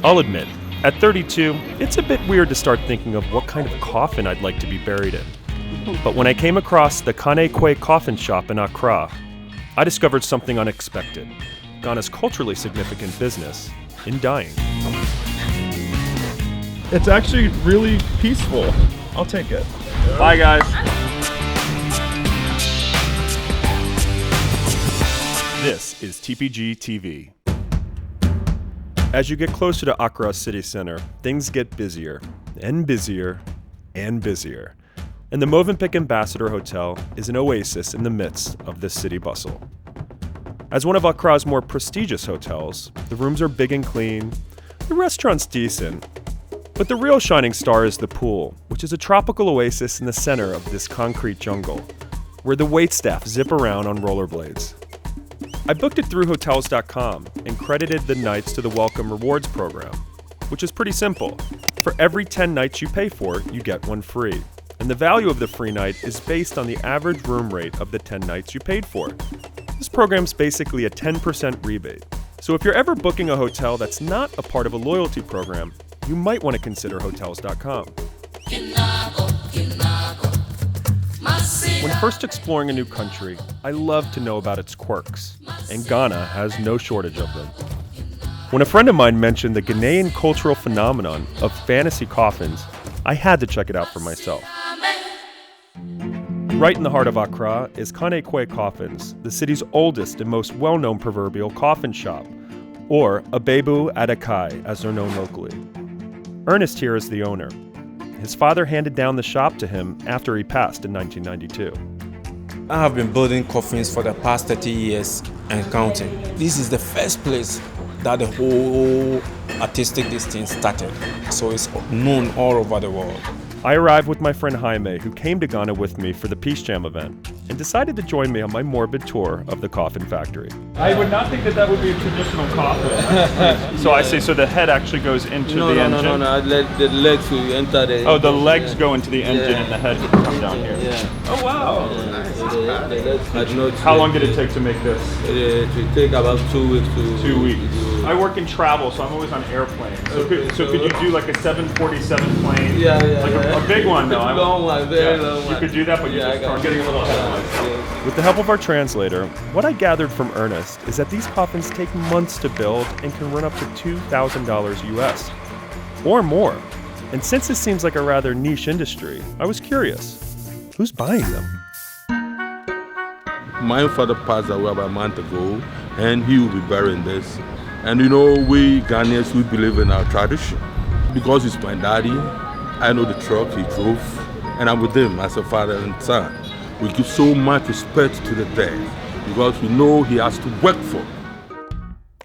I'll admit, at 32, it's a bit weird to start thinking of what kind of coffin I'd like to be buried in. But when I came across the Kane Kwei Coffins shop in Accra, I discovered something unexpected: Ghana's culturally significant business in dyeing. It's actually really peaceful. I'll take it. Bye, guys. This is TPGtv. As you get closer to Accra city center, things get busier and busier and busier. And the Mövenpick Ambassador Hotel is an oasis in the midst of this city bustle. As one of Accra's more prestigious hotels, the rooms are big and clean, the restaurant's decent, but the real shining star is the pool, which is a tropical oasis in the center of this concrete jungle, where the waitstaff zip around on rollerblades. I booked it through Hotels.com and credited the nights to the Welcome Rewards program, which is pretty simple. For every 10 nights you pay for, you get one free. And the value of the free night is based on the average room rate of the 10 nights you paid for. This program's basically a 10% rebate. So if you're ever booking a hotel that's not a part of a loyalty program, you might want to consider Hotels.com. When first exploring a new country, I love to know about its quirks, and Ghana has no shortage of them. When a friend of mine mentioned the Ghanaian cultural phenomenon of fantasy coffins, I had to check it out for myself. Right in the heart of Accra is Kane Kwei Coffins, the city's oldest and most well-known proverbial coffin shop, or Pompidou Adakai, as they're known locally. Ernest here is the owner. His father handed down the shop to him after he passed in 1992. I have been building coffins for the past 30 years and counting. This is the first place that the whole artistic thing started, so it's known all over the world. I arrived with my friend Jaime, who came to Ghana with me for the Peace Jam event, and decided to join me on my morbid tour of the coffin factory. I would not think that would be a traditional coffin. So I see, so the head actually goes into the engine? No. The legs will enter the... Oh, the legs go into the engine and the head would come down here. Yeah. Oh, wow. Nice. How long did it take to make this? It will take about 2 weeks to... 2 weeks. I work in travel, so I'm always on airplanes. So could you do like a 747 plane? Yeah. A big one, though. Long one, very long one. You could do that, but you just start getting a little ahead of myself. With the help of our translator, what I gathered from Ernest is that these coffins take months to build and can run up to $2,000 US, or more. And since this seems like a rather niche industry, I was curious, who's buying them? My father passed away about a month ago, and he will be burying this. And you know, we Ghanaians, we believe in our tradition. Because it's my daddy, I know the truck he drove, and I'm with him as a father and son. We give so much respect to the dead because we know he has to work for it.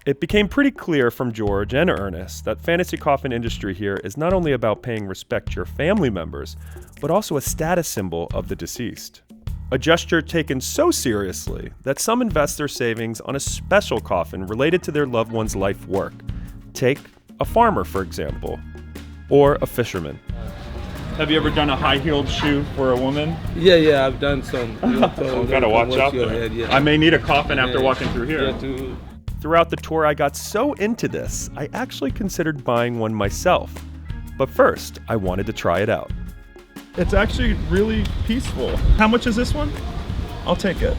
It became pretty clear from George and Ernest that fantasy coffin industry here is not only about paying respect to your family members, but also a status symbol of the deceased. A gesture taken so seriously that some invest their savings on a special coffin related to their loved one's life work. Take a farmer, for example, or a fisherman. Have you ever done a high-heeled shoe for a woman? Yeah, I've done some. We've got to watch out there. Head, yeah. I may need a coffin after walking through here. Yeah, Throughout the tour, I got so into this, I actually considered buying one myself. But first, I wanted to try it out. It's actually really peaceful. How much is this one? I'll take it.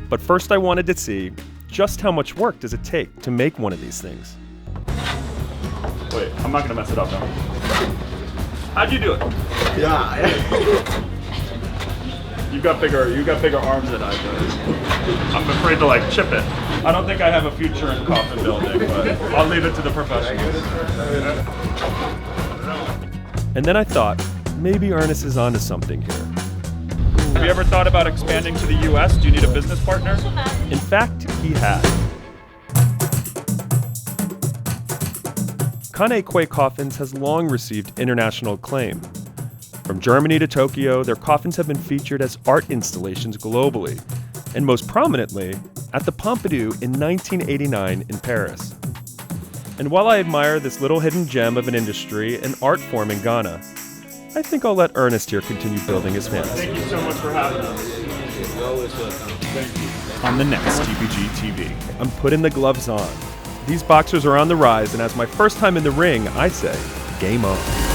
But first, I wanted to see just how much work does it take to make one of these things. Wait, I'm not gonna mess it up now. How'd you do it? Yeah. You got bigger arms than I do. I'm afraid to like chip it. I don't think I have a future in coffin building, but I'll leave it to the professionals. And then I thought, maybe Ernest is onto something here. Have you ever thought about expanding to the US? Do you need a business partner? In fact, he had. Kane Kwei Coffins has long received international acclaim. From Germany to Tokyo, their coffins have been featured as art installations globally, and most prominently, at the Pompidou in 1989 in Paris. And while I admire this little hidden gem of an industry and art form in Ghana, I think I'll let Ernest here continue building his fantasy. Thank you so much for having us. You're always welcome. Thank you. On the next TPGtv, I'm putting the gloves on, These boxers are on the rise, and as my first time in the ring, I say, game on.